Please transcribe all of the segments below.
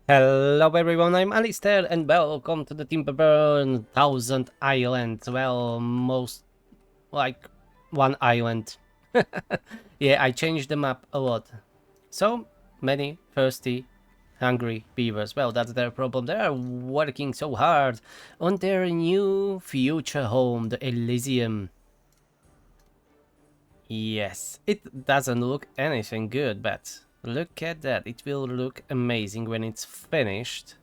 Hello everyone, I'm Alistair and welcome to the Timberborn 1000 Island. Well, most like one island. Yeah, I changed the map a lot. So many thirsty, hungry beavers. Well, that's their problem. They are working so hard on their new future home, the Elysium. Yes, it doesn't look anything good, but look at that. It will look amazing when it's finished.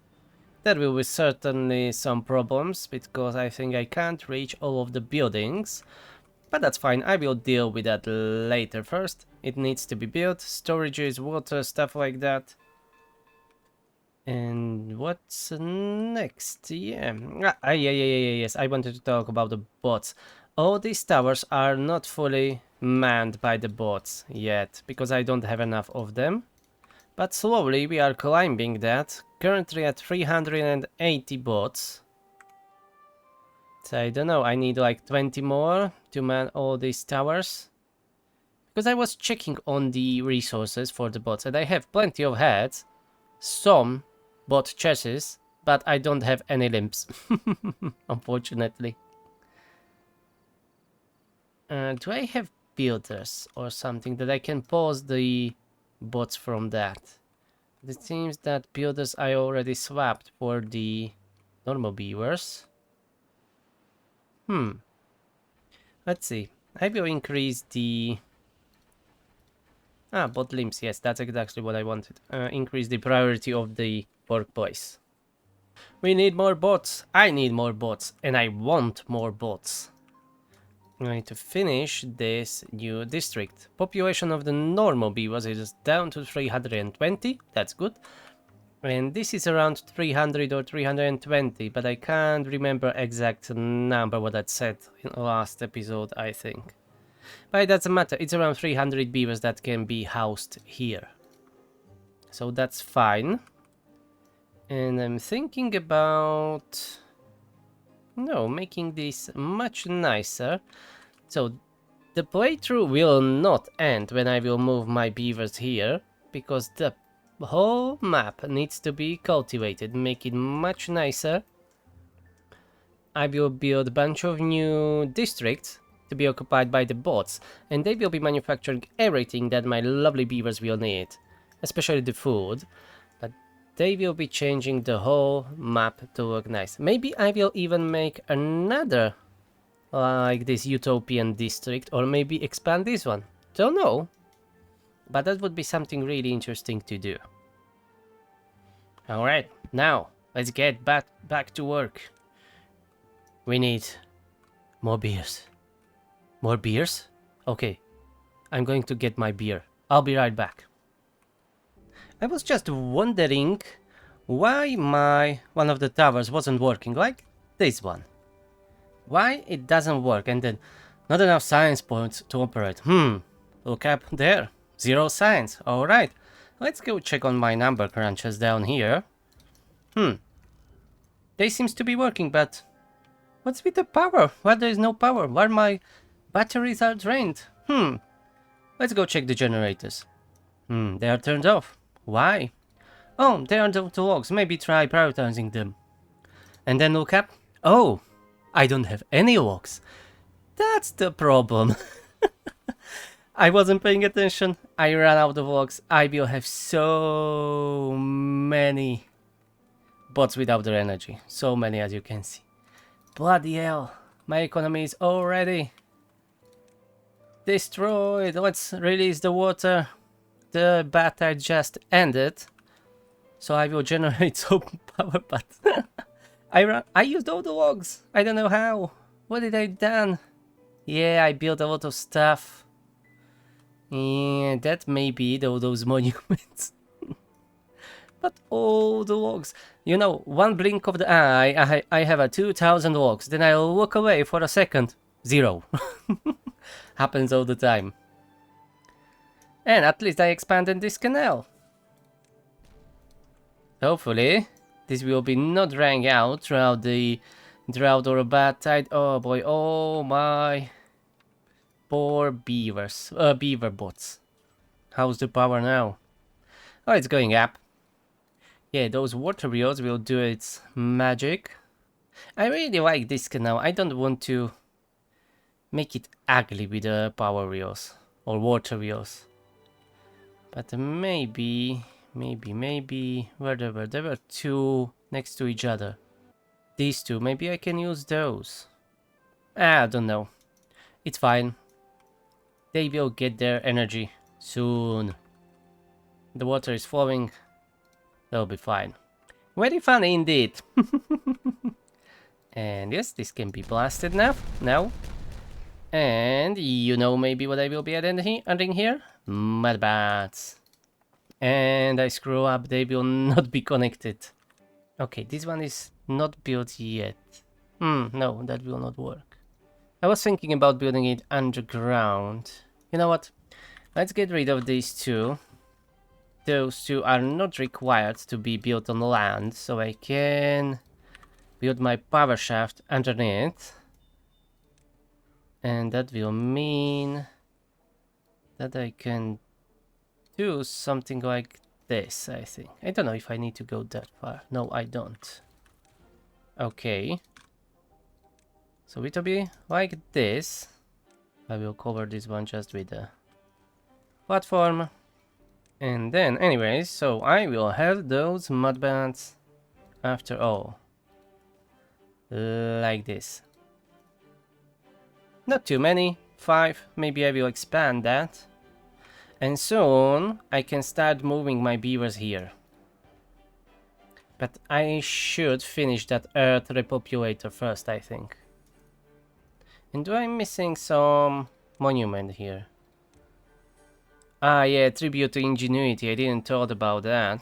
There will be certainly some problems because I think I can't reach all of the buildings, but that's fine, I will deal with that later. First, it needs to be built, storages, water, stuff like that. And what's next? Yes, I wanted to talk about the bots. All these towers are not fully manned by the bots yet, because I don't have enough of them. But slowly we are climbing that, currently at 380 bots. So I don't know, I need like 20 more to man all these towers. Because I was checking on the resources for the bots and I have plenty of heads, some bot chassis, but I don't have any limbs, unfortunately. Do I have builders or something that I can pause the bots from that? It seems that builders I already swapped for the normal beavers. Let's see. I will increase the... bot limbs, yes, that's exactly what I wanted. Increase the priority of the workplace. We need more bots. I need more bots. And I want more bots. I'm going to finish this new district. Population of the normal beavers is down to 320. That's good. And this is around 300 or 320, but I can't remember exact number what I said in the last episode, I think. But it doesn't matter, it's around 300 beavers that can be housed here. So that's fine. And I'm thinking about... no, making this much nicer. So the playthrough will not end when I will move my beavers here, because the whole map needs to be cultivated, make it much nicer. I will build a bunch of new districts to be occupied by the bots, and they will be manufacturing everything that my lovely beavers will need, especially the food, but they will be changing the whole map to look nice. Maybe I will even make another like this utopian district, or maybe expand this one. Don't know, but that would be something really interesting to do. Alright, now let's get back to work. We need more beers. More beers? Okay, I'm going to get my beer. I'll be right back. I was just wondering why one of the towers wasn't working, like this one. Why it doesn't work, and then not enough science points to operate. Look up there. 0 science. Alright, let's go check on my number crunches down here. They seems to be working, but what's with the power? Why there is no power? Why my batteries are drained? Let's go check the generators. They are turned off. Why? Oh, they are the logs. Maybe try prioritizing them. And then look up. Oh, I don't have any logs. That's the problem. I wasn't paying attention. I ran out of logs. I will have so many bots without their energy. So many, as you can see. Bloody hell. My economy is already destroyed. Let's release the water. The battle just ended. So I will generate some power, but I used all the logs. I don't know how. What did I done? Yeah, I built a lot of stuff. Yeah, that may be those monuments. But all the logs. You know, one blink of the eye, I have a 2,000 logs. Then I look away for a second. 0. Happens all the time. And at least I expanded this canal. Hopefully, this will be not drying out throughout the drought or a bad tide. Oh boy, oh my. Poor beavers. Beaver bots. How's the power now? Oh, it's going up. Yeah, those water wheels will do its magic. I really like this canal. I don't want to make it ugly with the power wheels or water wheels. But maybe, where they were? There were two next to each other. These two, maybe I can use those. I don't know. It's fine. They will get their energy soon. The water is flowing. They'll be fine. Very funny indeed. And yes, this can be blasted now. And you know maybe what I will be adding here? Mudbats. And I screw up, they will not be connected. Okay, this one is not built yet. No, that will not work. I was thinking about building it underground. You know what? Let's get rid of these two. Those two are not required to be built on land, so I can build my power shaft underneath. And that will mean that I can do something like this, I think. I don't know if I need to go that far. No, I don't. Okay. So it'll be like this. I will cover this one just with a platform. And then, anyways, so I will have those mudbands after all. Like this. Not too many. 5. Maybe I will expand that. And soon I can start moving my beavers here. But I should finish that earth repopulator first, I think. And do I missing some monument here? Ah yeah, tribute to ingenuity, I didn't thought about that.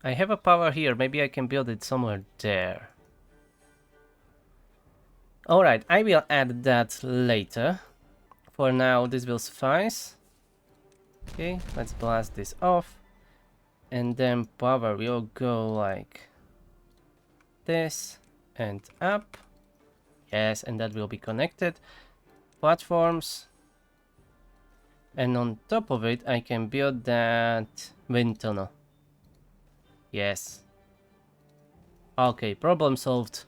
I have a power here, maybe I can build it somewhere there. Alright, I will add that later. For now, this will suffice. Okay, let's blast this off. And then power will go like this and up. Yes, and that will be connected. Platforms. And on top of it, I can build that wind tunnel. Yes. Okay, problem solved.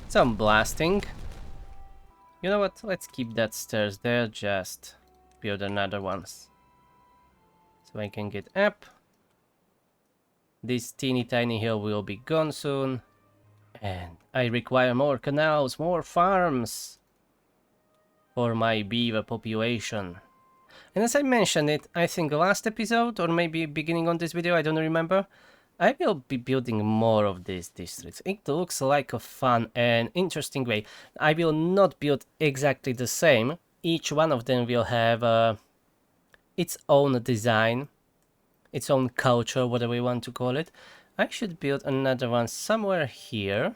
Some blasting. You know what? Let's keep that stairs there, just build another ones. So I can get up. This teeny tiny hill will be gone soon. And I require more canals, more farms for my beaver population. And as I mentioned it, I think last episode, or maybe beginning on this video, I don't remember, I will be building more of these districts. It looks like a fun and interesting way. I will not build exactly the same. Each one of them will have its own design, its own culture, whatever we want to call it. I should build another one somewhere here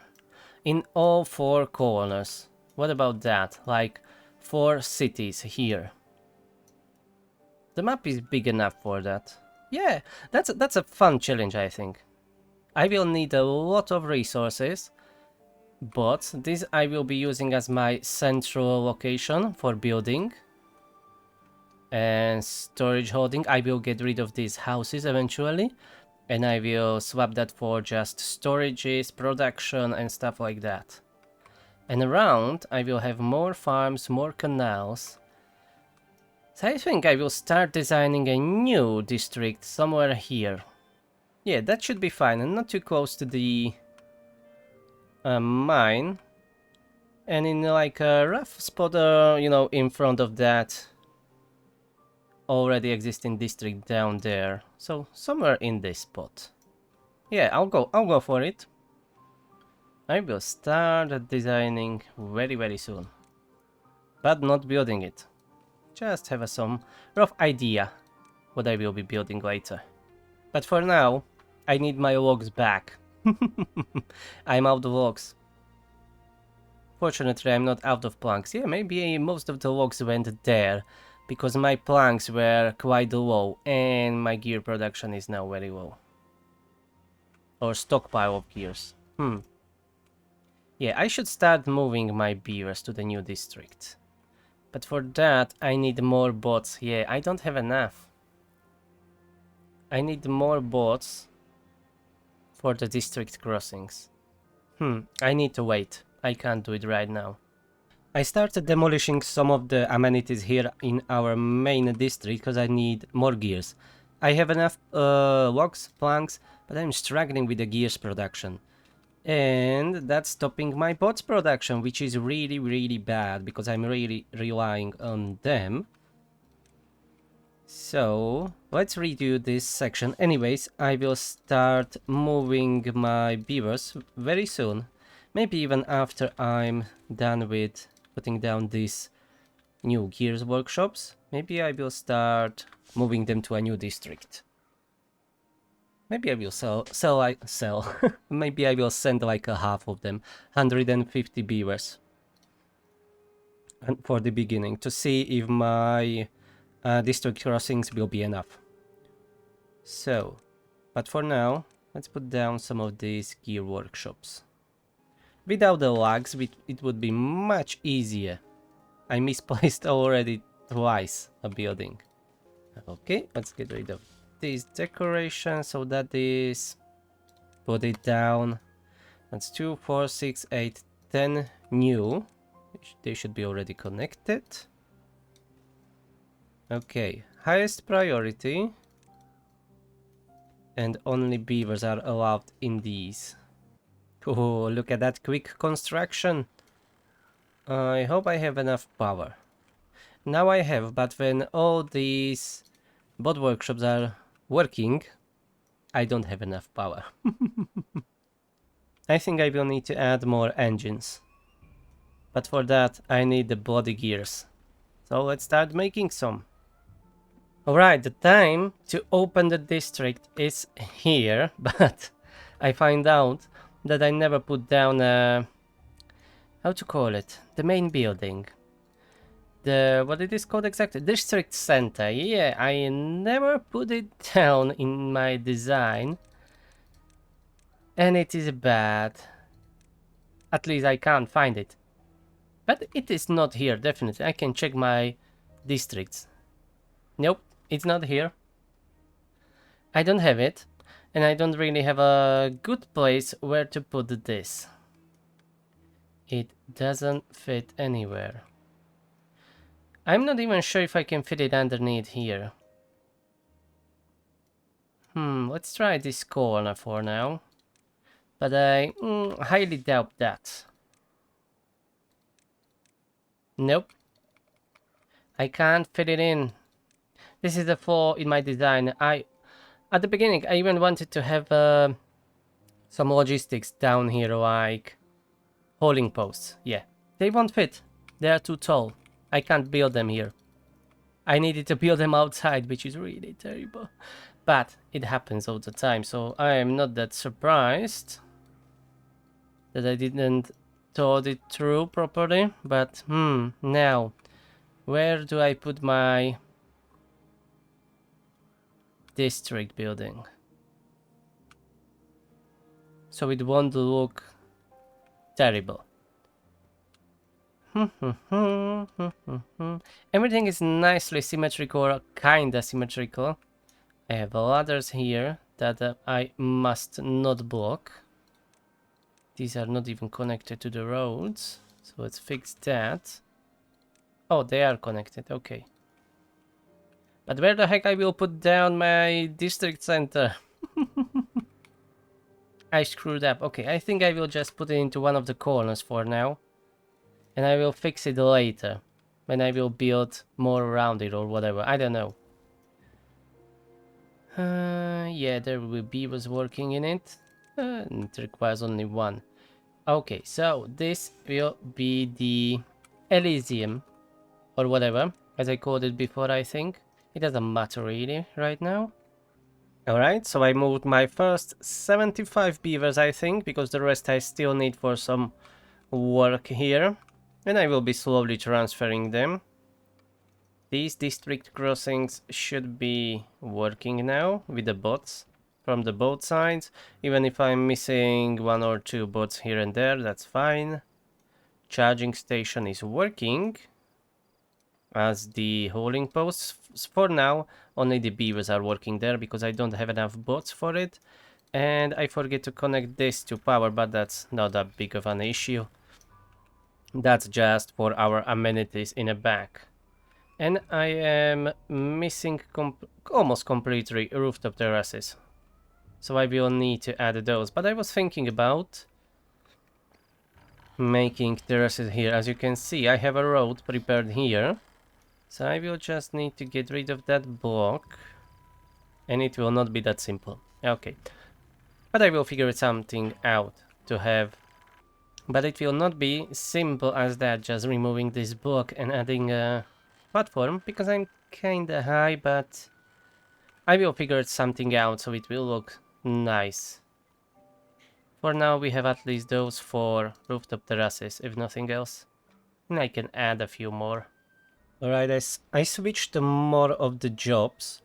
in all 4 corners. What about that? Like 4 cities here. The map is big enough for that. Yeah, that's a fun challenge, I think. I will need a lot of resources, but this I will be using as my central location for building and storage holding. I will get rid of these houses eventually, and I will swap that for just storages, production, and stuff like that. And around, I will have more farms, more canals. So I think I will start designing a new district somewhere here. Yeah, that should be fine, and not too close to the mine. And in like a rough spot, you know, in front of that already existing district down there. So somewhere in this spot. Yeah, I'll go for it. I will start designing very soon. But not building it. Just have some rough idea what I will be building later. But for now, I need my logs back. I'm out of logs. Fortunately, I'm not out of planks. Yeah, maybe most of the logs went there, because my planks were quite low, and my gear production is now very low. Or stockpile of gears. Yeah, I should start moving my beavers to the new district. But for that, I need more bots. Yeah, I don't have enough. I need more bots for the district crossings. I need to wait. I can't do it right now. I started demolishing some of the amenities here in our main district because I need more gears. I have enough logs, planks, but I'm struggling with the gears production. And that's stopping my bots production, which is really, really bad because I'm really relying on them. So let's redo this section. Anyways, I will start moving my beavers very soon. Maybe even after I'm done with putting down these new gears workshops. Maybe I will start moving them to a new district. Maybe I will sell. Maybe I will send like a half of them, 150 beavers, and for the beginning to see if my district crossings will be enough. So, but for now, let's put down some of these gear workshops. Without the lags, it would be much easier. I misplaced already twice a building. Okay, let's get rid of this decoration. So that is, put it down. That's 2, 4, 6, 8, 10 new. They should be already connected. Okay, highest priority. And only beavers are allowed in these. Oh, look at that quick construction. I hope I have enough power. Now I have, but when all these bot workshops are working, I don't have enough power. I think I will need to add more engines. But for that, I need the body gears. So let's start making some. Alright, the time to open the district is here, but I find out that I never put down how to call it? The main building. What it is called exactly? District center. Yeah, I never put it down in my design. And it is bad. At least I can't find it. But it is not here, definitely. I can check my districts. Nope, it's not here. I don't have it. And I don't really have a good place where to put this. It doesn't fit anywhere. I'm not even sure if I can fit it underneath here. Let's try this corner for now. But I highly doubt that. Nope. I can't fit it in. This is the flaw in my design. At the beginning, I even wanted to have some logistics down here, like hauling posts. Yeah, they won't fit. They are too tall. I can't build them here. I needed to build them outside, which is really terrible. But it happens all the time, so I am not that surprised that I didn't thought it through properly. But now, where do I put my district building? So it won't look terrible. Everything is nicely symmetrical, kinda symmetrical. I have ladders here that I must not block. These are not even connected to the roads, so let's fix that. Oh, they are connected, okay. But where the heck I will put down my district center? I screwed up. Okay, I think I will just put it into one of the corners for now. And I will fix it later. When I will build more around it or whatever. I don't know. Yeah, there will be beavers working in it. It requires only one. Okay, so this will be the Elysium. Or whatever. As I called it before, I think. It doesn't matter really right now. Alright, so I moved my first 75 beavers, I think, because the rest I still need for some work here. And I will be slowly transferring them. These district crossings should be working now with the bots from the both sides. Even if I'm missing 1 or 2 bots here and there, that's fine. Charging station is working. as the holding posts. For now, only the beavers are working there because I don't have enough bots for it. And I forget to connect this to power, but that's not that big of an issue. That's just for our amenities in the back. And I am missing almost completely rooftop terraces. So I will need to add those. But I was thinking about making terraces here. As you can see, I have a road prepared here. So I will just need to get rid of that block. And it will not be that simple. Okay. But I will figure something out to have. But it will not be simple as that, just removing this block and adding a platform, because I'm kinda high, but I will figure something out so it will look nice. For now we have at least those 4 rooftop terraces, if nothing else. And I can add a few more. Alright, I switched to more of the jobs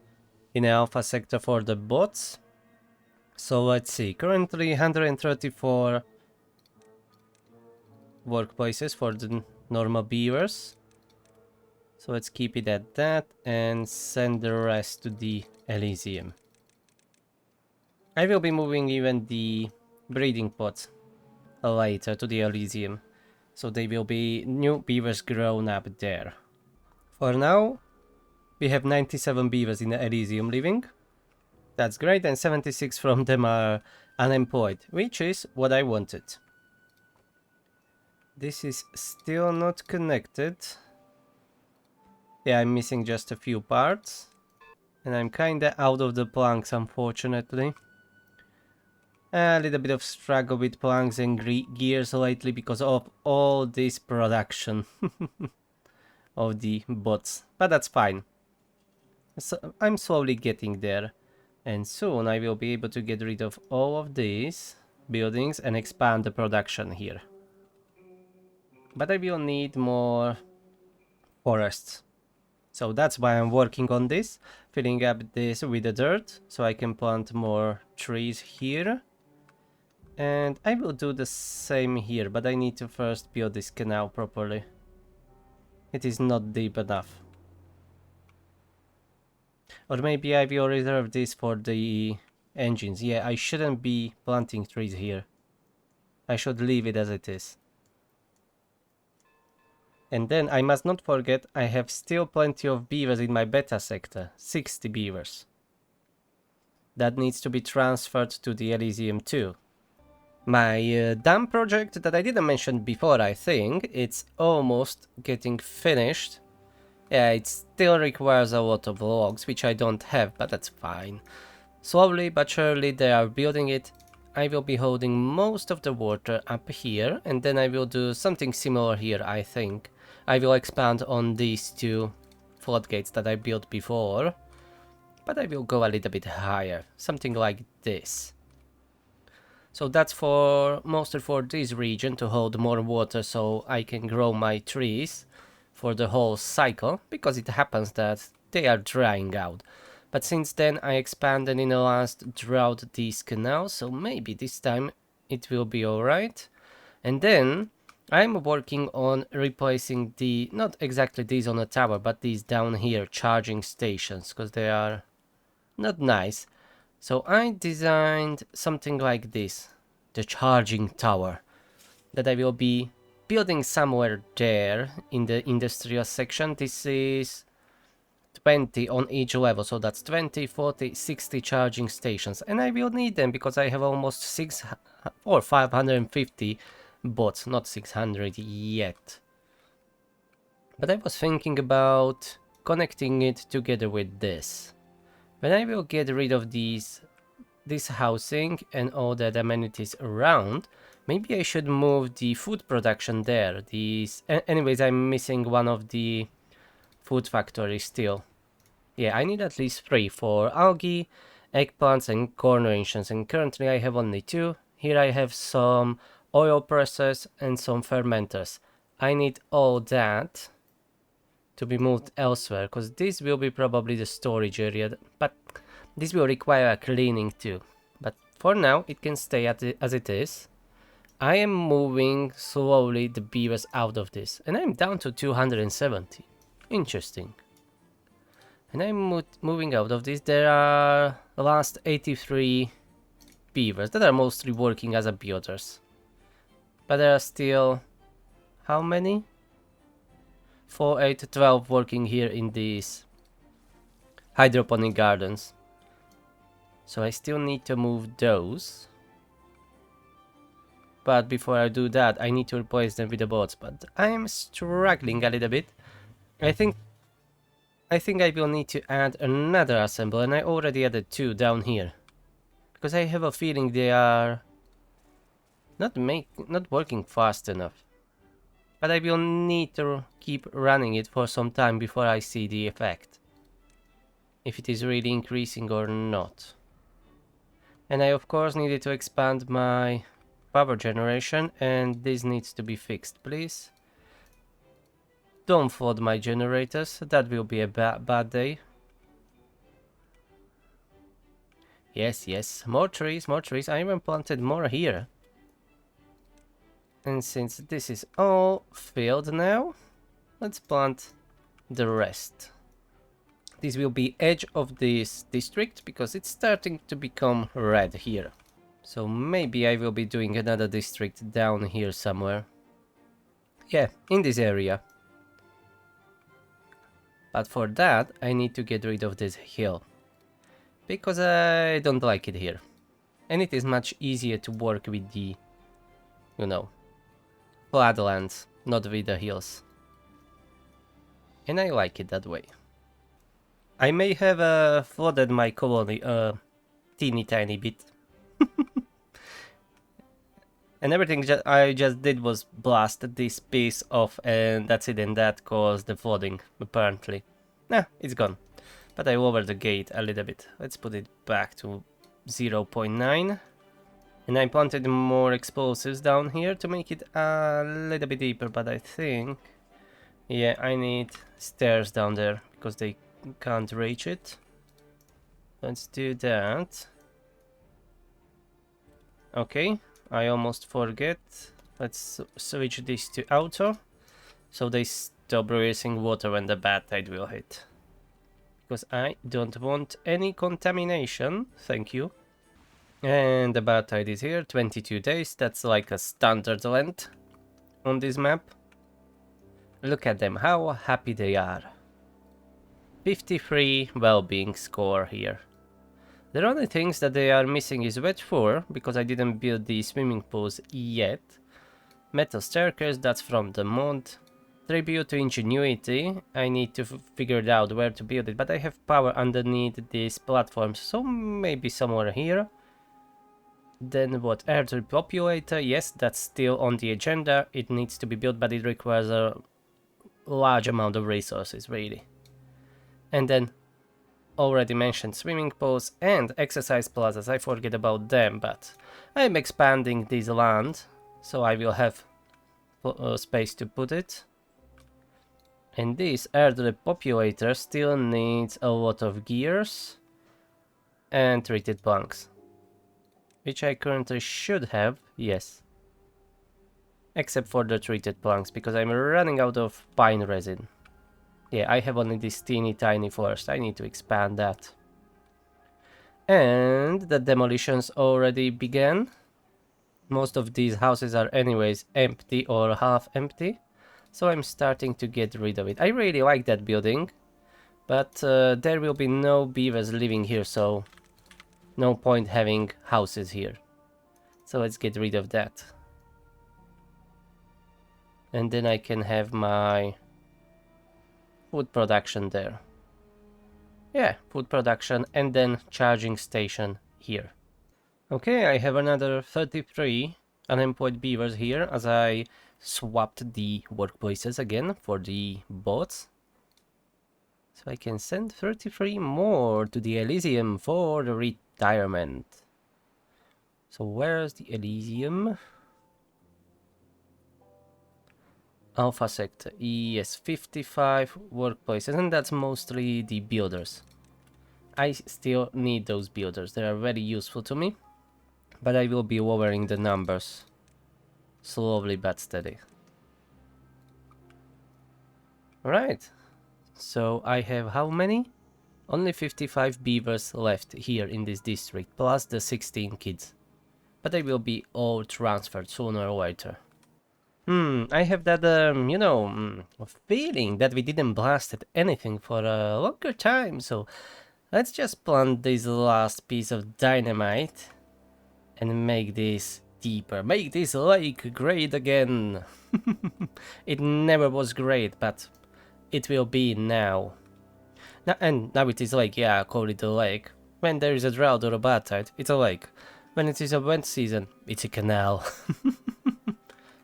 in the alpha sector for the bots. So let's see, currently 134 workplaces for the normal beavers. So let's keep it at that and send the rest to the Elysium. I will be moving even the breeding pots later to the Elysium. So they will be new beavers grown up there. For now, we have 97 beavers in the Elysium living. That's great, and 76 from them are unemployed, which is what I wanted. This is still not connected. Yeah, I'm missing just a few parts. And I'm kinda out of the planks, unfortunately. A little bit of struggle with planks and gears lately because of all this production of the bots. But that's fine. So I'm slowly getting there. And soon I will be able to get rid of all of these buildings and expand the production here. But I will need more forests. So that's why I'm working on this, filling up this with the dirt so I can plant more trees here. And I will do the same here, but I need to first build this canal properly. It is not deep enough. Or maybe I will reserve this for the engines. Yeah, I shouldn't be planting trees here. I should leave it as it is. And then I must not forget I have still plenty of beavers in my beta sector. 60 beavers. That needs to be transferred to the Elysium too. My dam project that I didn't mention before, I think, it's almost getting finished. Yeah, it still requires a lot of logs, which I don't have, but that's fine. Slowly but surely they are building it. I will be holding most of the water up here, and then I will do something similar here, I think. I will expand on these 2 floodgates that I built before, but I will go a little bit higher, something like this. So that's for mostly for this region to hold more water so I can grow my trees for the whole cycle, because it happens that they are drying out. But since then I expanded in the last drought these canals, so maybe this time it will be alright. And then I'm working on replacing the, not exactly these on the tower, but these down here charging stations, because they are not nice. So I designed something like this, the charging tower, that I will be building somewhere there in the industrial section. This is 20 on each level, so that's 20, 40, 60 charging stations, and I will need them because I have almost 600 or 550 bots, not 600 yet. But I was thinking about connecting it together with this. When I will get rid of this housing and all the amenities around, maybe I should move the food production there. Anyways, I'm missing one of the food factories still. Yeah, I need at least 3 for algae, eggplants and corn rations, and currently I have only 2. Here I have some oil presses and some fermenters. I need all that to be moved elsewhere, because this will be probably the storage area, but this will require a cleaning too. But for now it can stay as it is. I am moving slowly the beavers out of this, and I'm down to 270. Interesting. And I'm moving out of this. There are last 83 beavers that are mostly working as a builders. But there are still... how many? 4, 8, 12 working here in these hydroponic gardens. So I still need to move those. But before I do that, I need to replace them with the bots. But I am struggling a little bit. I think I will need to add another assembly, and I already added 2 down here. Because I have a feeling they are not working fast enough. But I will need to keep running it for some time before I see the effect. If it is really increasing or not. And I of course needed to expand my power generation, and this needs to be fixed, please. Don't flood my generators, that will be a bad day. Yes, more trees, more trees. I even planted more here. And since this is all filled now, let's plant the rest. This will be edge of this district because it's starting to become red here. So maybe I will be doing another district down here somewhere. Yeah, in this area. But for that, I need to get rid of this hill. Because I don't like it here. And it is much easier to work with the, you know, flatlands, not with the hills. And I like it that way. I may have flooded my colony a teeny tiny bit. And everything I just did was blast this piece off, and that's it, and that caused the flooding, apparently. Nah, it's gone. But I lowered the gate a little bit. Let's put it back to 0.9. And I planted more explosives down here to make it a little bit deeper, but I think... yeah, I need stairs down there, because they can't reach it. Let's do that. Okay, I almost forget. Let's switch this to auto, so they stop releasing water when the bad tide will hit. Because I don't want any contamination, thank you. And the bad tide is here, 22 days, that's like a standard length on this map. Look at them, how happy they are. 53 well-being score here. The only things that they are missing is wet floor, because I didn't build the swimming pools yet. Metal staircase, that's from the mod. Tribute to ingenuity, I need to figure it out where to build it, but I have power underneath these platforms, so maybe somewhere here. Then what, air repopulator, yes, that's still on the agenda. It needs to be built, but it requires a large amount of resources, really. And then already mentioned swimming pools and exercise plazas. I forget about them, but I'm expanding this land, so I will have space to put it. And this air repopulator still needs a lot of gears and treated planks, which I currently should have, yes. Except for the treated planks, because I'm running out of pine resin. Yeah, I have only this teeny tiny forest, I need to expand that. And the demolitions already began. Most of these houses are anyways empty or half empty, so I'm starting to get rid of it. I really like that building, but there will be no beavers living here, so no point having houses here. So let's get rid of that. And then I can have my food production there. Yeah, food production and then charging station here. Okay, I have another 33 unemployed beavers here as I swapped the workplaces again for the bots. So I can send 33 more to the Elysium for the retirement. So where's the Elysium? Alpha sector, yes, 55 workplaces, and that's mostly the builders. I still need those builders, they are very useful to me, but I will be lowering the numbers slowly but steady. Alright, So I have how many? Only 55 beavers left here in this district, plus the 16 kids. But they will be all transferred sooner or later. I have that, feeling that we didn't blasted anything for a longer time, so let's just plant this last piece of dynamite and make this deeper. Make this lake great again. It never was great, but it will be now. Now it is lake, yeah, call it a lake. When there is a drought or a bad tide, it's a lake. When it is a wet season, it's a canal.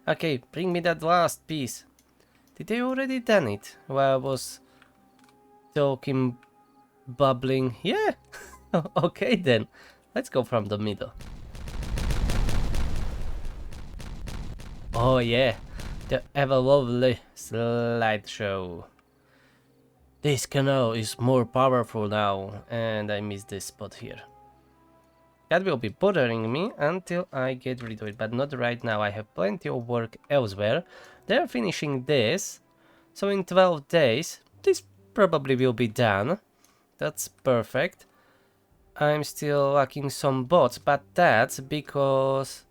Okay, bring me that last piece. Did they already done it? While I was talking, bubbling. Yeah. Okay then. Let's go from the middle. Oh yeah, the ever lovely slideshow. This canal is more powerful now, and I miss this spot here. That will be bothering me until I get rid of it, but not right now. I have plenty of work elsewhere. They're finishing this, so in 12 days, this probably will be done. That's perfect. I'm still lacking some bots, but that's because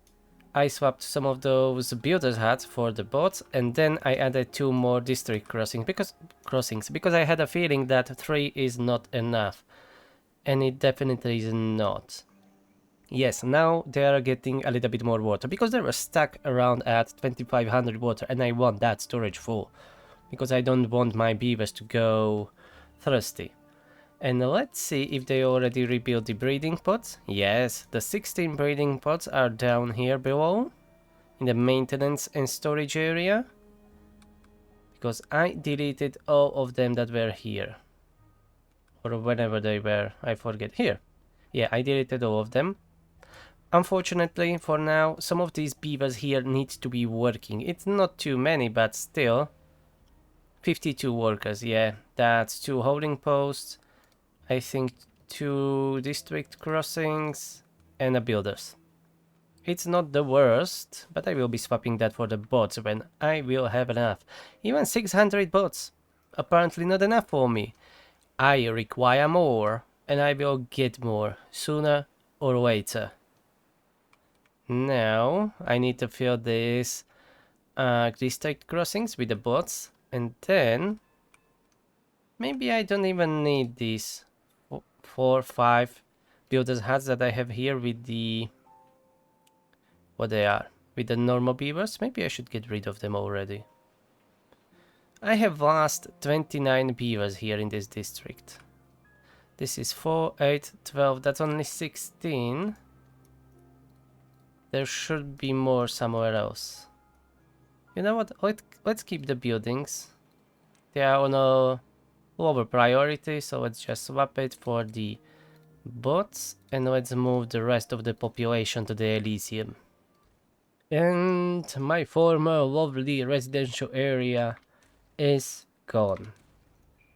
I swapped some of those builders hats for the bots, and then I added 2 more district crossings because I had a feeling that 3 is not enough, and it definitely is not. Yes, now they are getting a little bit more water because they were stuck around at 2500 water, and I want that storage full because I don't want my beavers to go thirsty. And let's see if they already rebuilt the breeding pots. Yes, the 16 breeding pots are down here below in the maintenance and storage area because I deleted all of them that were here, or whenever they were, I forget. Here, yeah, I deleted all of them. Unfortunately, for now, some of these beavers here need to be working. It's not too many, but still. 52 workers, yeah. That's 2 holding posts. I think 2 district crossings and a builders. It's not the worst, but I will be swapping that for the bots when I will have enough. Even 600 bots. Apparently not enough for me. I require more, and I will get more sooner or later. Now I need to fill this district crossings with the bots, and then maybe I don't even need these 4 or 5 builders hats that I have here with the what they are with the normal beavers. Maybe I should get rid of them already. I have lost 29 beavers here in this district. This is 4, 8, 12, that's only 16. There should be more somewhere else. You know what? Let's keep the buildings. They are on a lower priority, so let's just swap it for the bots and let's move the rest of the population to the Elysium. And my former lovely residential area is gone.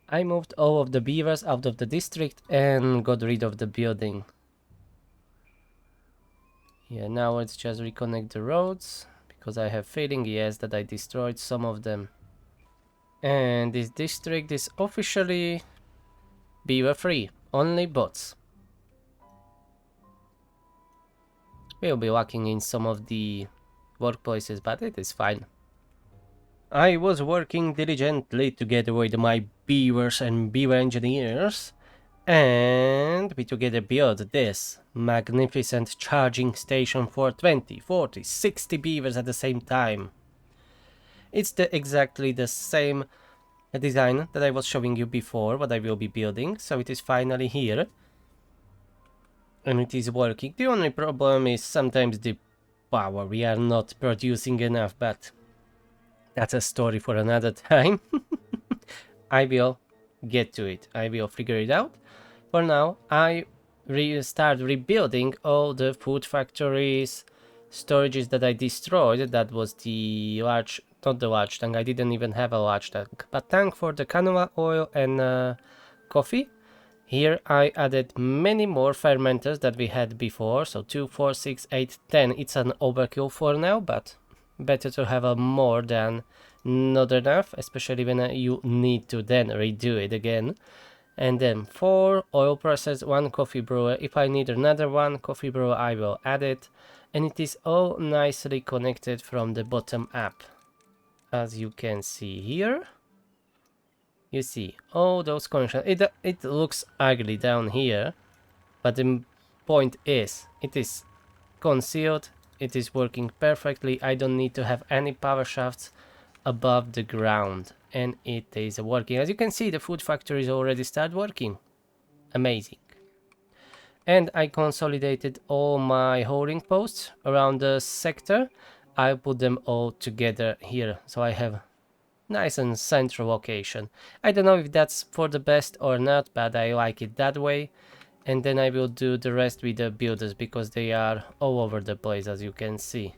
I moved all of the beavers out of the district and got rid of the building. Yeah, now let's just reconnect the roads, because I have feeling, yes, that I destroyed some of them. And this district is officially beaver free, only bots. We'll be lacking in some of the workplaces, but it is fine. I was working diligently to get rid of my beavers and beaver engineers, and we together built this magnificent charging station for 20, 40, 60 beavers at the same time. It's exactly the same design that I was showing you before, what I will be building, so it is finally here. And it is working. The only problem is sometimes the power. We are not producing enough, but that's a story for another time. I will get to it. I will figure it out. For now, I start rebuilding all the food factories, storages that I destroyed. That was the large, not the large tank. I didn't even have a large tank, but tank for the canola oil and coffee. Here I added many more fermenters that we had before, so 2, 4, 6, 8, 10. It's an overkill for now, but Better to have a more than not enough, especially when you need to then redo it again. And then 4 oil presses, 1 coffee brewer. If I need another 1 coffee brewer, I will add it. And it is all nicely connected from the bottom up. As you can see here. You see all those connections. It looks ugly down here. But the point is, it is concealed. It is working perfectly. I don't need to have any power shafts above the ground. And it is working. As you can see, the food factories already start working. Amazing. And I consolidated all my holding posts around the sector. I put them all together here, so I have nice and central location. I don't know if that's for the best or not, but I like it that way. And then I will do the rest with the builders, because they are all over the place, as you can see.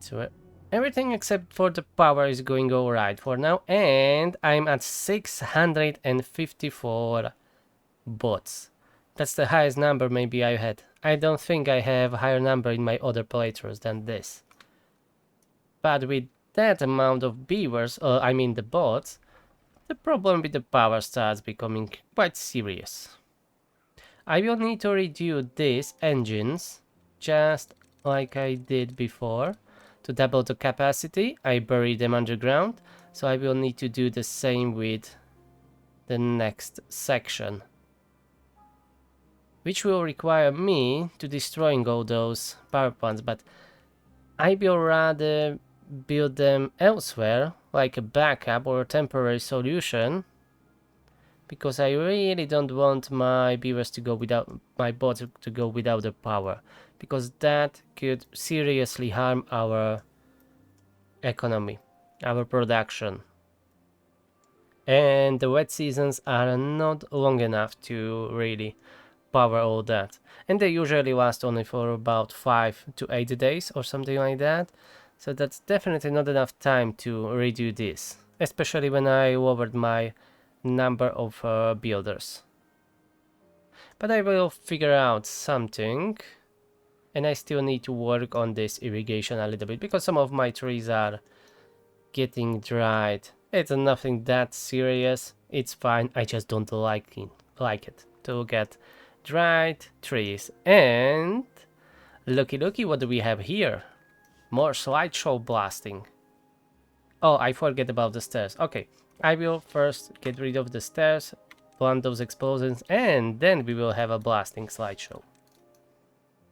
So everything except for the power is going alright for now, and I'm at 654 bots. That's the highest number maybe I had. I don't think I have a higher number in my other playthroughs than this. But with that amount of beavers, I mean the bots, the problem with the power starts becoming quite serious. I will need to redo these engines, just like I did before. To double the capacity, I buried them underground, so I will need to do the same with the next section. Which will require me to destroying all those power plants, but I will rather build them elsewhere, like a backup or a temporary solution, because I really don't want my beavers to go without, my bots to go without the power, because that could seriously harm our economy, our production. And the wet seasons are not long enough to really power all that, and they usually last only for about 5 to 8 days or something like that, so that's definitely not enough time to redo this, especially when I lowered my number of builders. But I will figure out something, and I still need to work on this irrigation a little bit, because some of my trees are getting dried. It's nothing that serious, it's fine, I just don't like it to get dried trees. And looky what do we have here? More slideshow blasting. Oh, I forget about the stairs. Okay, I will first get rid of the stairs, plant those explosions, and then we will have a blasting slideshow.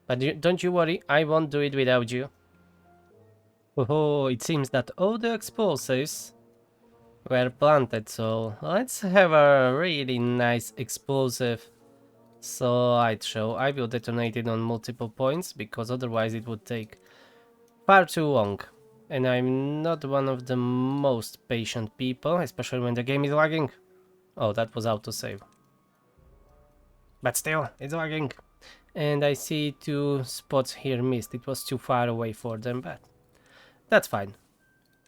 But don't you worry, I won't do it without you. Oh, it seems that all the explosives were planted, so let's have a really nice explosive slideshow. I will detonate it on multiple points, because otherwise it would take far too long. And I'm not one of the most patient people, especially when the game is lagging. Oh, that was autosave. But still, it's lagging. And I see 2 spots here missed. It was too far away for them, but that's fine.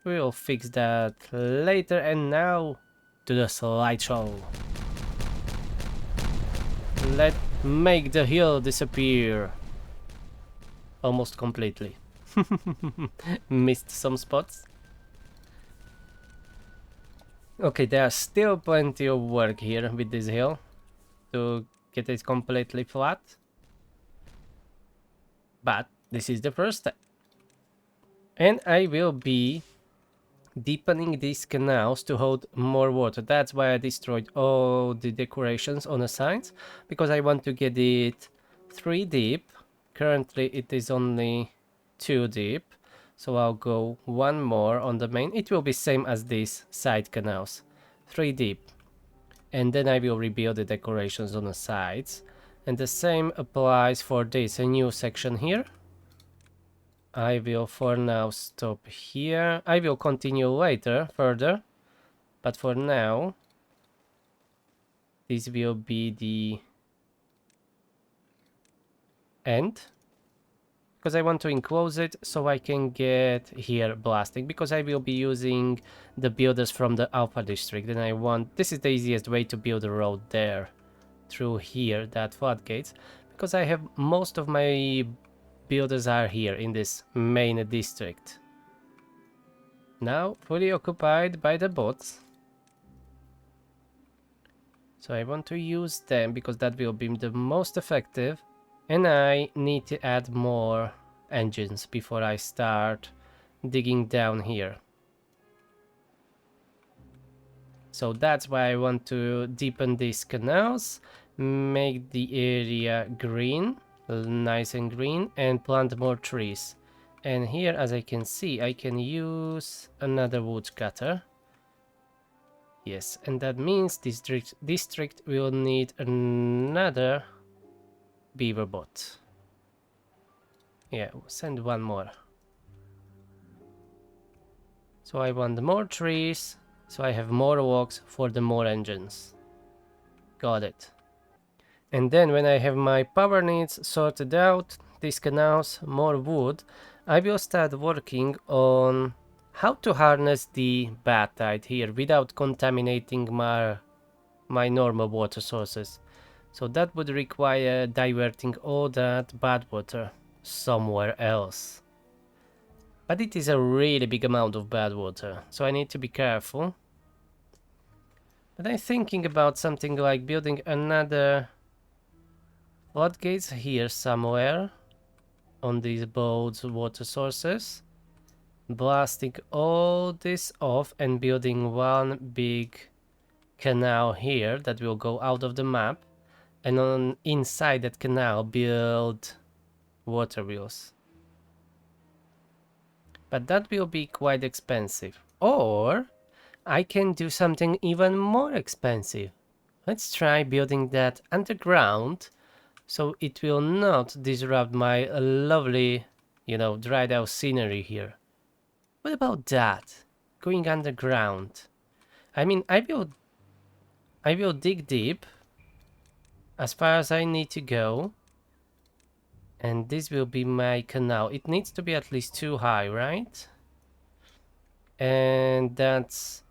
We'll fix that later, and now to the slideshow. Let's make the hill disappear. Almost completely. Missed some spots. Okay, there's still plenty of work here with this hill to get it completely flat. But this is the first step. And I will be deepening these canals to hold more water. That's why I destroyed all the decorations on the sides, because I want to get it 3 deep. Currently it is only 2 deep, so I'll go 1 more on the main. It will be same as these side canals, 3 deep, and then I will rebuild the decorations on the sides. And the same applies for this, a new section here. I will for now stop here. I will continue later further, but for now this will be the end, because I want to enclose it so I can get here blasting, because I will be using the builders from the Alpha district, and I want, this is the easiest way to build a road there through here, that floodgates, because I have most of my builders are here in this main district. Now fully occupied by the bots. So I want to use them because that will be the most effective. And I need to add more engines before I start digging down here. So that's why I want to deepen these canals, make the area green, nice and green, and plant more trees. And here, as I can see, I can use another wood cutter. Yes, and that means district will need another beaver bot. Yeah, send one more. So I want more trees, so I have more walks for the more engines. Got it. And then when I have my power needs sorted out, these canals, more wood, I will start working on how to harness the bad tide here without contaminating my normal water sources. So that would require diverting all that bad water somewhere else. But it is a really big amount of bad water, so I need to be careful. But I'm thinking about something like building another floodgates here somewhere on these boats water sources, blasting all this off and building one big canal here that will go out of the map, and on inside that canal build water wheels. But that will be quite expensive. Or I can do something even more expensive. Let's try building that underground so it will not disrupt my lovely, dried out scenery here. What about that? Going underground. I mean, I will dig deep as far as I need to go. And this will be my canal. It needs to be at least too high, right? And that's...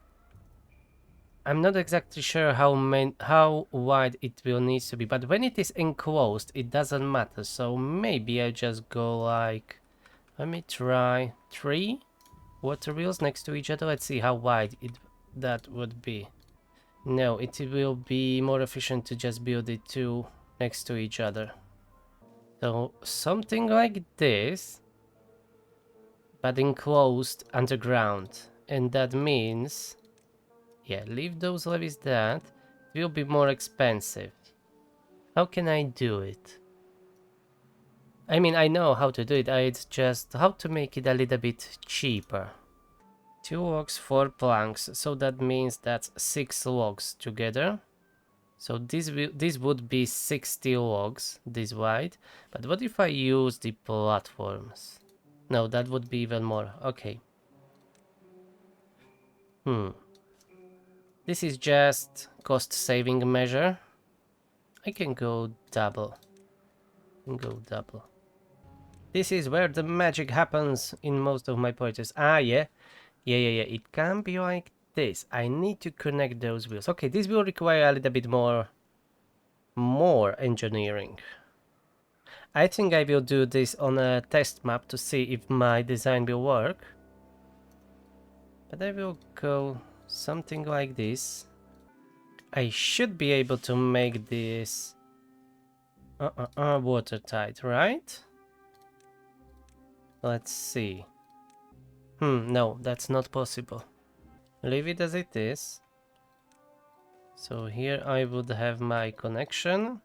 I'm not exactly sure how wide it will need to be, but when it is enclosed, it doesn't matter. So maybe I just go like... Let me try 3 water wheels next to each other. Let's see how wide that would be. No, it will be more efficient to just build it 2 next to each other. So something like this, but enclosed underground. And that means, yeah, leave those levees that. It will be more expensive. How can I do it? I mean, I know how to do it. It's just how to make it a little bit cheaper. 2 logs, 4 planks. So that means that's 6 logs together. So this would be 60 logs this wide. But what if I use the platforms? No, that would be even more. Okay. This is just cost saving measure. I can go double. This is where the magic happens in most of my purchases. Ah, yeah. Yeah. It can be like this. I need to connect those wheels. Okay, this will require a little bit more engineering. I think I will do this on a test map to see if my design will work. But I will go something like this. I should be able to make this watertight, right? Let's see. No, that's not possible. Leave it as it is. So here I would have my connection.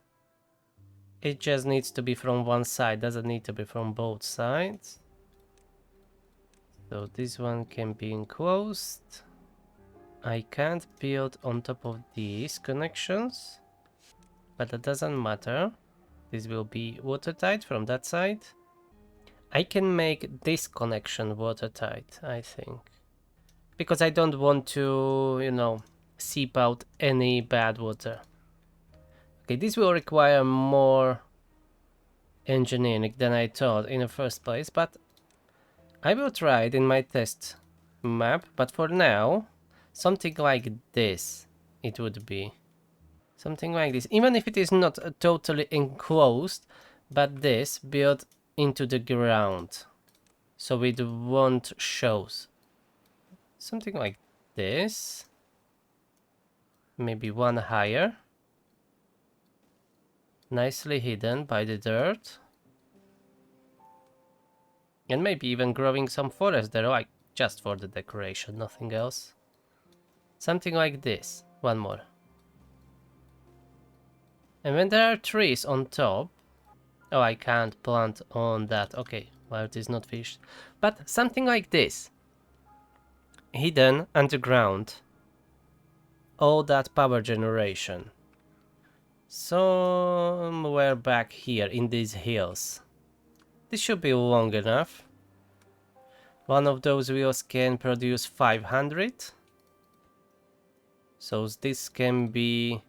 It just needs to be from one side, doesn't need to be from both sides. So this one can be enclosed. I can't build on top of these connections, but that doesn't matter. This will be watertight from that side. I can make this connection watertight, I think. Because I don't want to, seep out any bad water. Okay, this will require more engineering than I thought in the first place, but I will try it in my test map. But for now, something like this it would be. Something like this. Even if it is not totally enclosed, but this built into the ground, so it won't show. Something like this. Maybe one higher. Nicely hidden by the dirt. And maybe even growing some forest there, like just for the decoration, nothing else. Something like this. One more. And when there are trees on top... Oh, I can't plant on that. Okay, well, it is not finished. But something like this. Hidden underground. All that power generation. Somewhere back here in these hills. This should be long enough. One of those wheels can produce 500. So this can be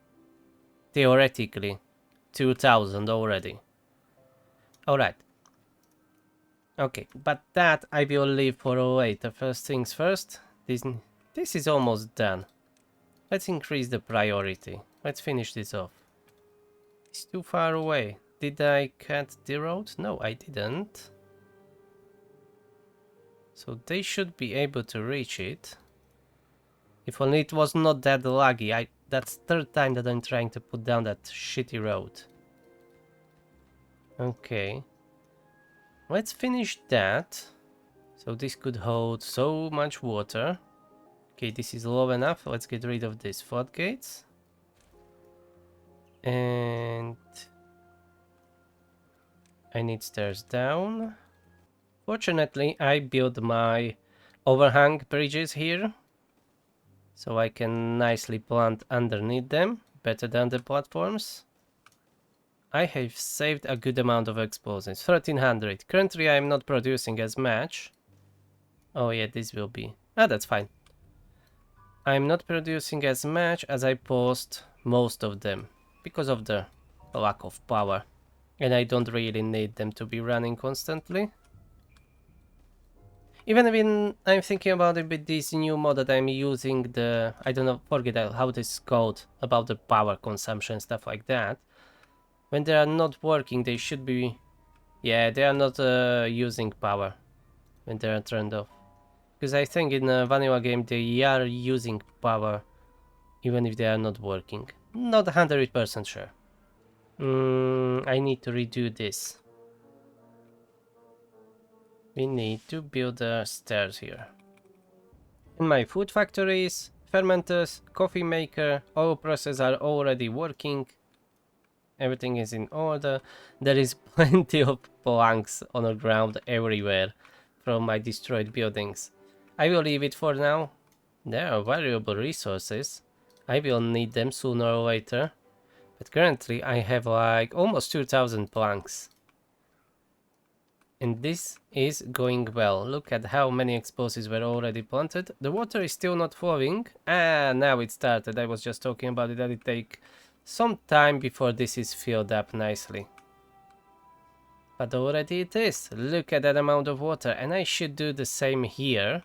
theoretically 2000 already. Alright. Okay, but that I will leave for later. First things first. This is almost done. Let's increase the priority. Let's finish this off. It's too far away. Did I cut the road? No, I didn't. So they should be able to reach it. If only it was not that laggy. That's third time that I'm trying to put down that shitty road. Okay. Let's finish that. So this could hold so much water. Okay, this is low enough. Let's get rid of these floodgates. And I need stairs down. Fortunately, I built my overhang bridges here. So I can nicely plant underneath them, better than the platforms. I have saved a good amount of explosives, 1300. Currently I'm not producing as much. Oh yeah, this will be... Ah, that's fine. I'm not producing as much as I post most of them, because of the lack of power. And I don't really need them to be running constantly. Even when I'm thinking about it with this new mod that I'm using, the... I don't know, forget how this is called, about the power consumption, stuff like that. When they are not working, they should be... Yeah, they are not using power when they are turned off. Because I think in a vanilla game they are using power even if they are not working. Not 100% sure. I need to redo this. We need to build stairs here. In my food factories, fermenters, coffee maker, oil presses are already working. Everything is in order. There is plenty of planks on the ground everywhere from my destroyed buildings. I will leave it for now. There are valuable resources. I will need them sooner or later. But currently I have like almost 2000 planks. And this is going well. Look at how many explosives were already planted. The water is still not flowing. Ah, now it started. I was just talking about it, that it take some time before this is filled up nicely. But already it is. Look at that amount of water. And I should do the same here.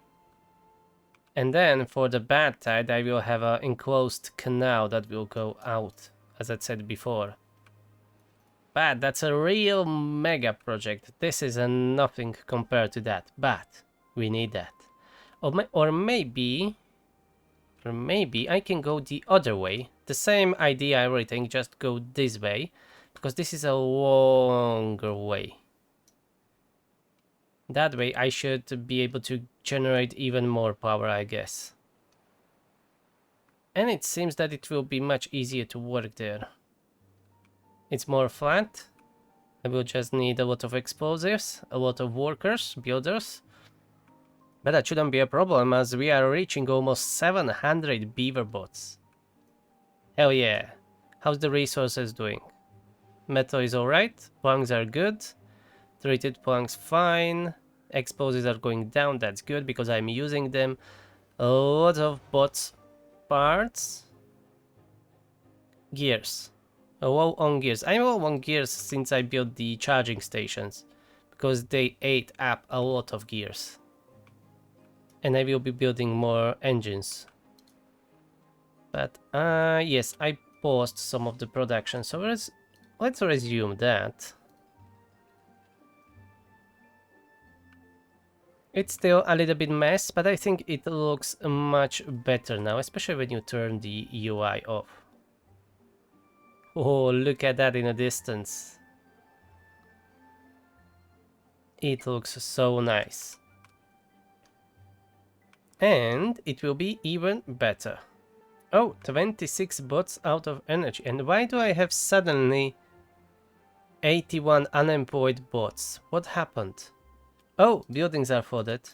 And then for the bad tide I will have an enclosed canal that will go out, as I said before. But that's a real mega project. This is a nothing compared to that. But we need that. Or maybe I can go the other way. The same idea, everything, just go this way. Because this is a longer way. That way I should be able to generate even more power, I guess. And it seems that it will be much easier to work there. It's more flat. I will just need a lot of explosives, a lot of workers, builders. But that shouldn't be a problem as we are reaching almost 700 beaver bots. Hell yeah. How's the resources doing? Metal is alright, planks are good, treated planks fine, explosives are going down, that's good because I'm using them. A lot of bots parts. Gears. Low on gears. I'm low on gears since I built the charging stations, because they ate up a lot of gears. And I will be building more engines. But yes, I paused some of the production, so let's resume that. It's still a little bit mess, but I think it looks much better now, especially when you turn the UI off. Oh, look at that in a distance. It looks so nice. And it will be even better. Oh, 26 bots out of energy. And why do I have suddenly 81 unemployed bots? What happened? Oh, buildings are flooded.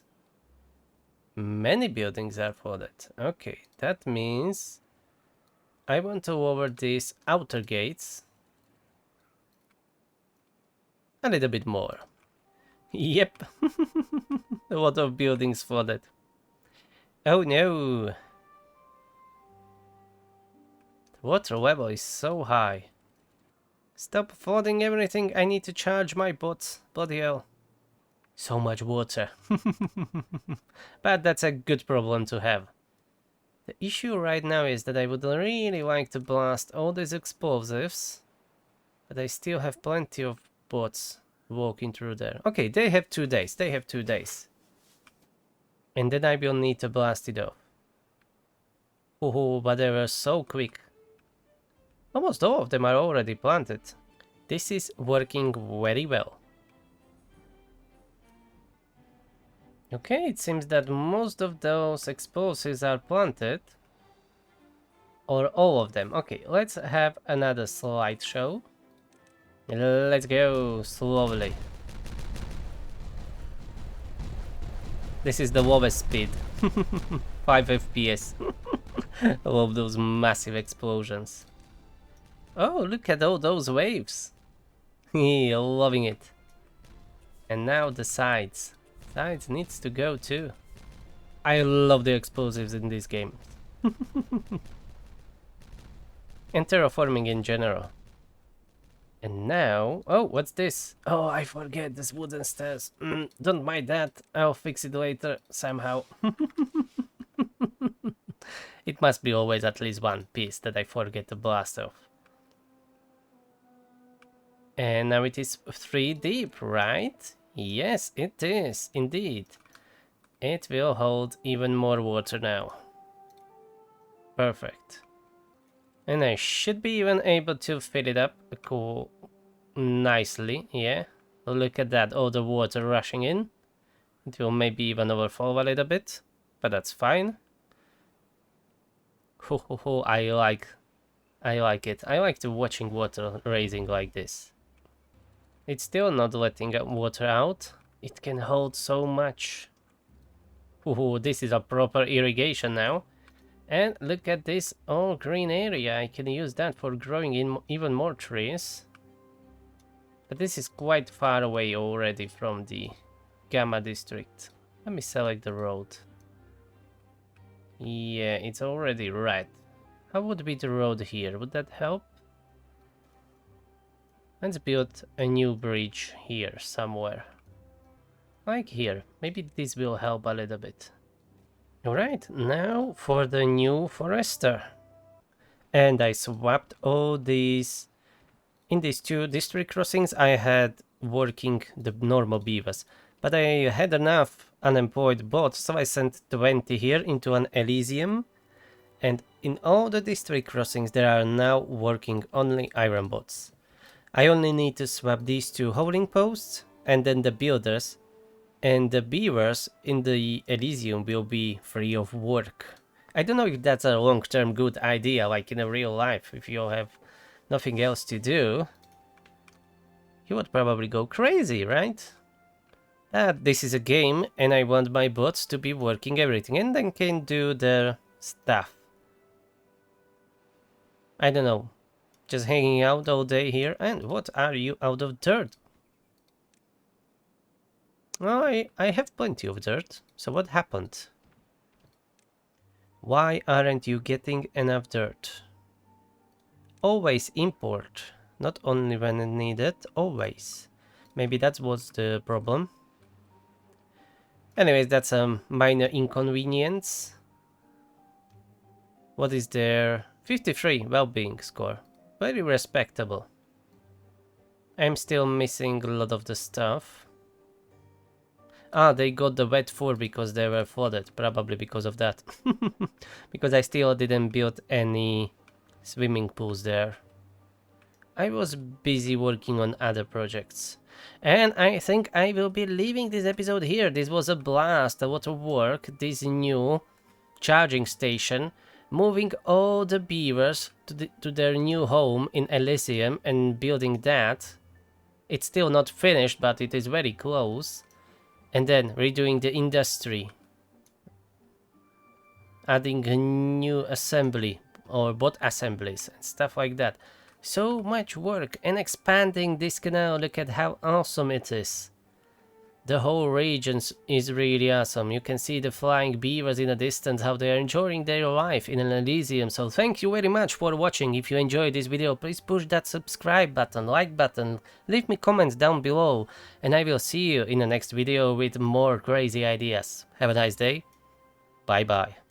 Many buildings are flooded. Okay, that means I want to lower these outer gates a little bit more. Yep, a lot of buildings flooded. Oh no, the water level is so high. Stop flooding everything, I need to charge my bots. Bloody hell. So much water. But that's a good problem to have. The issue right now is that I would really like to blast all these explosives, but I still have plenty of bots walking through there. Okay, they have 2 days. They have 2 days. And then I will need to blast it off. Oh, but they were so quick. Almost all of them are already planted. This is working very well. Okay, it seems that most of those explosives are planted. Or all of them. Okay, let's have another slideshow. Let's go slowly. This is the lowest speed. 5 FPS. I love those massive explosions. Oh, look at all those waves. Loving it. And now the sides. Sides needs to go too. I love the explosives in this game. And terraforming in general. And now, oh, what's this? Oh, I forget this wooden stairs. Don't mind that. I'll fix it later somehow. It must be always at least one piece that I forget to blast off. And now it is 3 deep, right? Yes, it is, indeed. It will hold even more water now. Perfect. And I should be even able to fill it up cool nicely, yeah. Look at that, all the water rushing in. It will maybe even overflow a little bit, but that's fine. Ho ho ho, I like it. I like to watching water raising like this. It's still not letting water out. It can hold so much. Oh, this is a proper irrigation now. And look at this all green area. I can use that for growing in even more trees. But this is quite far away already from the Gamma district. Let me select the road. Yeah, it's already red. How would be the road here? Would that help? Let's build a new bridge here somewhere. Like here. Maybe this will help a little bit. Alright, now for the new forester. And I swapped all these. In these 2 district crossings I had working the normal beavers. But I had enough unemployed bots, so I sent 20 here into an Elysium. And in all the district crossings there are now working only iron bots. I only need to swap these 2 holding posts and then the builders, and the beavers in the Elysium will be free of work. I don't know if that's a long-term good idea, like in a real life. If you have nothing else to do, you would probably go crazy, right? This is a game and I want my bots to be working everything and then can do their stuff. I don't know. Just hanging out all day here. And what are you out of dirt? Oh, I have plenty of dirt. So what happened? Why aren't you getting enough dirt? Always import. Not only when needed, always. Maybe that was the problem. Anyways, that's a minor inconvenience. What is there? 53 well-being score. Very respectable. I'm still missing a lot of the stuff. Ah, they got the wet fur because they were flooded, probably because of that. Because I still didn't build any swimming pools there. I was busy working on other projects. And I think I will be leaving this episode here. This was a blast, a lot of work. This new charging station, moving all the beavers to their new home in Elysium and building that. It's still not finished, but it is very close. And then redoing the industry. Adding a new assembly or bot assemblies and stuff like that. So much work and expanding this canal. Look at how awesome it is. The whole region is really awesome. You can see the flying beavers in the distance, how they are enjoying their life in an Elysium. So thank you very much for watching. If you enjoyed this video, please push that subscribe button, like button, leave me comments down below, and I will see you in the next video with more crazy ideas. Have a nice day. Bye bye.